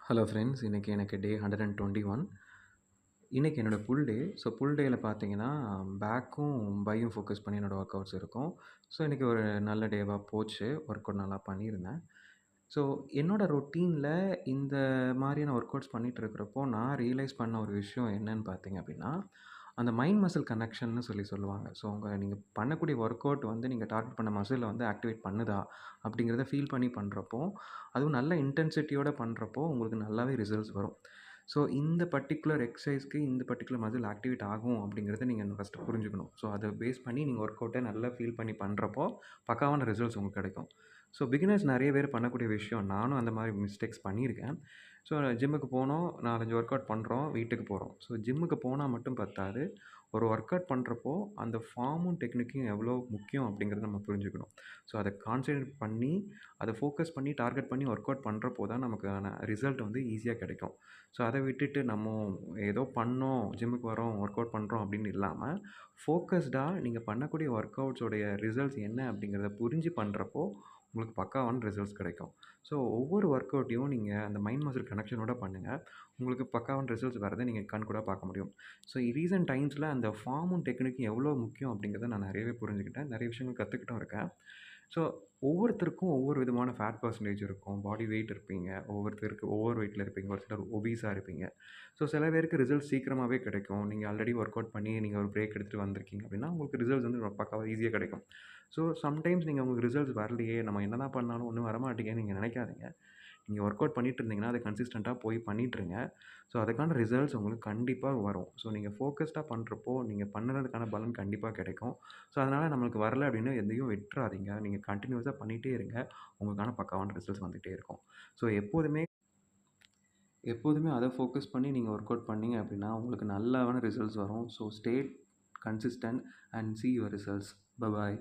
Hello friends, இன்றைக்கி எனக்கு டே 121. இன்றைக்கி என்னோடய ஃபுல் டே. ஸோ ஃபுல் டேயில் பார்த்தீங்கன்னா பேக்கும் பையும் ஃபோக்கஸ் பண்ணி என்னோடய ஒர்க் அவுட்ஸ் இருக்கும். ஸோ இன்றைக்கி ஒரு நல்ல டேவாக போச்சு. ஒர்க் அவுட் நல்லா பண்ணியிருந்தேன். ஸோ என்னோடய ரொட்டீனில் இந்த மாதிரியான ஒர்க் அவுட்ஸ் பண்ணிகிட்டு இருக்கிறப்போ நான் ரியலைஸ் பண்ண ஒரு விஷயம் என்னன்னு பார்த்தீங்க அப்படின்னா, அந்த மைண்ட் மசில் கனெக்ஷன்னு சொல்லுவாங்க. ஸோ நீங்கள் பண்ணக்கூடிய ஒர்க் அவுட் வந்து நீங்கள் டார்கெட் பண்ண மசிலை வந்து ஆக்டிவேட் பண்ணுதா அப்படிங்கிறத ஃபீல் பண்ணி பண்ணுறப்போ, அதுவும் நல்ல இன்டென்சிட்டியோட பண்ணுறப்போ உங்களுக்கு நல்லாவே ரிசல்ட்ஸ் வரும். ஸோ இந்த பர்ட்டிகுலர் எக்ஸர்சைஸ்க்கு இந்த பர்ட்டிகுலர் மசில் ஆக்டிவேட் ஆகும் அப்படிங்கிறத நீங்கள் ஃபஸ்ட்டு புரிஞ்சுக்கணும். ஸோ அதை பேஸ் பண்ணி நீங்கள் ஒர்க் அவுட்டை நல்லா ஃபீல் பண்ணி பண்ணுறப்போ பக்காவான ரிசல்ட்ஸ் உங்களுக்கு கிடைக்கும். ஸோ பிகினர்ஸ் நிறைய பேர் பண்ணக்கூடிய விஷயம், நானும் அந்த மாதிரி மிஸ்டேக்ஸ் பண்ணியிருக்கேன். ஸோ ஜிம்முக்கு போனோம், 4, 5 ஒர்க் அவுட் பண்ணுறோம், வீட்டுக்கு போகிறோம். ஸோ ஜிம்முக்கு போனால் மட்டும் பத்தாது. ஒரு ஒர்க் அவுட் பண்ணுறப்போ அந்த ஃபார்மும் டெக்னிக்கும் எவ்வளோ முக்கியம் அப்படிங்கிறத நம்ம புரிஞ்சுக்கணும். ஸோ அதை கான்சன்ட்ரேட் பண்ணி அதை ஃபோக்கஸ் பண்ணி டார்கெட் பண்ணி ஒர்க் அவுட் பண்ணுறப்போ தான் நமக்கான ரிசல்ட் வந்து ஈஸியாக கிடைக்கும். ஸோ அதை விட்டுட்டு நம்ம ஏதோ பண்ணோம், ஜிம்முக்கு வரோம், ஒர்க் அவுட் பண்ணுறோம் அப்படின்னு இல்லாமல் ஃபோக்கஸ்டாக நீங்கள் பண்ணக்கூடிய ஒர்க் அவுட்ஸோடைய ரிசல்ட்ஸ் என்ன அப்படிங்கிறத புரிஞ்சு பண்ணுறப்போ உங்களுக்கு பக்காவான ரிசல்ட்ஸ் கிடைக்கும். ஸோ ஒவ்வொரு ஒர்க் அவுட்டையும் நீங்கள் அந்த மைண்ட் மசில் கனெக்ஷனோட பண்ணுங்கள். உங்களுக்கு பக்காவான ரிசல்ட்ஸ் வரதை நீங்கள் கண்கூடா பார்க்க முடியும். ஸோ ரீசன்ட் டைம்ஸில் அந்த ஃபார்மும் டெக்னிக்கும் எவ்வளோ முக்கியம் அப்படிங்கிறத நான் நிறையவே புரிஞ்சுக்கிட்டேன். நிறைய விஷயங்கள் கற்றுக்கிட்டும் இருக்கேன். ஸோ ஒவ்வொருத்தருக்கும் ஒவ்வொரு விதமான ஃபேட் பர்சன்டேஜ் இருக்கும். பாடி வெயிட் இருப்பீங்க. ஒவ்வொருத்தருக்கு ஓவர் வெயிட்டில் இருப்பீங்க. ஒரு சிலர் ஒபீஸாக இருப்பீங்க. ஸோ சில பேருக்கு ரிசல்ட்ஸ் சீக்கிரமாகவே கிடைக்கும். நீங்கள் ஆல்ரெடி ஒர்க் அவுட் பண்ணி நீங்கள் ஒரு பிரேக் எடுத்துகிட்டு வந்திருக்கீங்க அப்படின்னா உங்களுக்கு ரிசல்ட்ஸ் வந்து பக்காவாக ஈஸியாக கிடைக்கும். ஸோ சம்டைம்ஸ் நீங்கள் உங்களுக்கு ரிசல்ட்ஸ் வரலையே, நம்ம என்ன தான் பண்ணாலும் ஒன்றும் வரமாட்டேங்குதுன்னு நீங்கள் நினைக்காதீங்க. நீங்கள் ஒர்க் அவுட் பண்ணிட்டு இருந்தீங்கன்னா அதை கன்சிஸ்டண்ட்டாக போய் பண்ணிட்டுருங்க. ஸோ அதுக்கான ரிசல்ட்ஸ் உங்களுக்கு கண்டிப்பாக வரும். ஸோ நீங்கள் ஃபோக்கஸ்டாக பண்ணுறப்போ நீங்கள் பண்ணுறதுக்கான பலன் கண்டிப்பாக கிடைக்கும். ஸோ அதனால் நம்மளுக்கு வரல அப்படின்னு எதையும் விட்டுறாதீங்க. நீங்கள் கண்டினியூஸாக பண்ணிகிட்டே இருங்க. உங்களுக்கான பக்காவான ரிசல்ட்ஸ் வந்துகிட்டே இருக்கும். ஸோ எப்போதுமே எப்போதுமே அதை ஃபோக்கஸ் பண்ணி நீங்கள் ஒர்க் அவுட் பண்ணீங்க அப்படின்னா உங்களுக்கு நல்லாவான ரிசல்ட்ஸ் வரும். So stay consistent and sea your results. Bye bye.